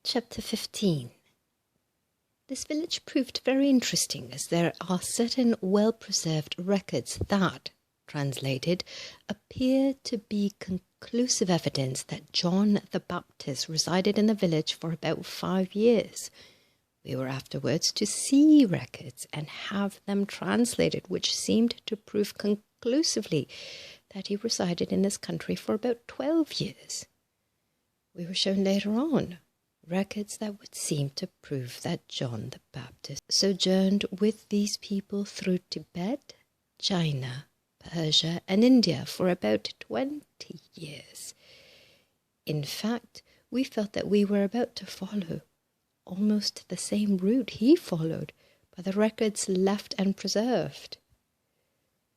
Chapter 15. This village proved very interesting, as there are certain well-preserved records that, translated, appear to be conclusive evidence that John the Baptist resided in the village for about 5 years. We were afterwards to see records and have them translated, which seemed to prove conclusively that he resided in this country for about 12 years. We were shown later on records that would seem to prove that John the Baptist sojourned with these people through Tibet, China, Persia, and India for about 20 years. In fact, we felt that we were about to follow almost the same route he followed by the records left and preserved.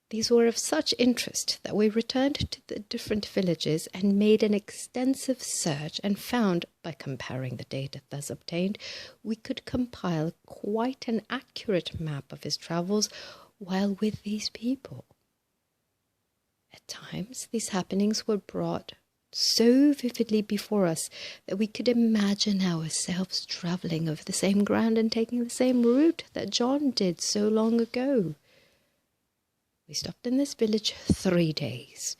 These were of such interest that we returned to the different villages and made an extensive search, and found, by comparing the data thus obtained, we could compile quite an accurate map of his travels while with these people. At times, these happenings were brought so vividly before us that we could imagine ourselves travelling over the same ground and taking the same route that John did so long ago. We stopped in this village 3 days.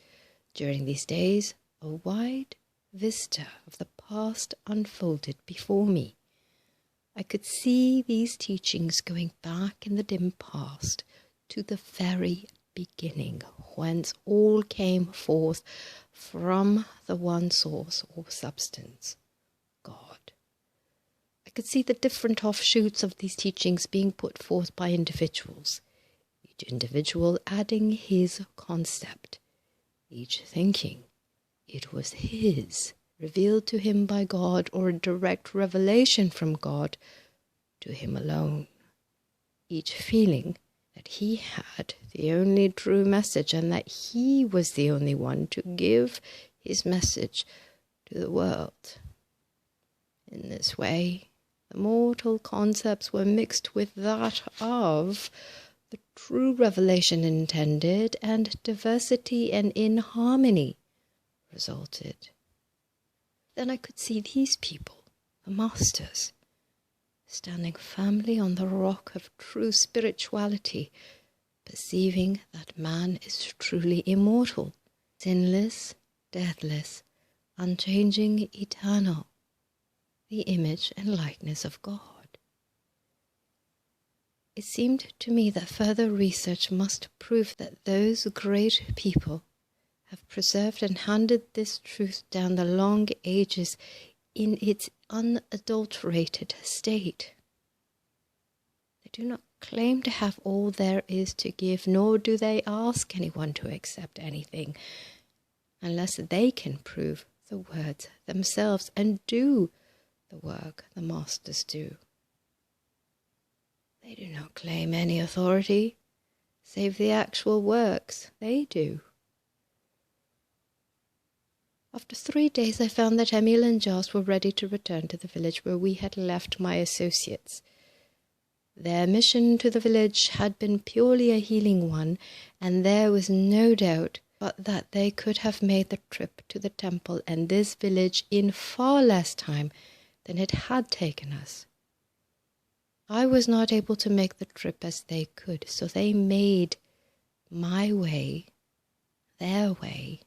During these days, a wide vista of the past unfolded before me. I could see these teachings going back in the dim past to the very beginning, whence all came forth from the one source or substance, God. I could see the different offshoots of these teachings being put forth by individuals, each individual adding his concept, each thinking it was his, revealed to him by God, or a direct revelation from God to him alone, each feeling that he had the only true message and that he was the only one to give his message to the world. In this way, the mortal concepts were mixed with that of the true revelation intended, and diversity and inharmony resulted. Then I could see these people, the masters, standing firmly on the rock of true spirituality, perceiving that man is truly immortal, sinless, deathless, unchanging, eternal, the image and likeness of God. It seemed to me that further research must prove that those great people have preserved and handed this truth down the long ages in its unadulterated state. They do not claim to have all there is to give, nor do they ask anyone to accept anything, unless they can prove the words themselves and do the work the masters do. They do not claim any authority, save the actual works they do. After 3 days, I found that Emil and Jos were ready to return to the village where we had left my associates. Their mission to the village had been purely a healing one, and there was no doubt but that they could have made the trip to the temple and this village in far less time than it had taken us. I was not able to make the trip as they could, so they made my way, their way,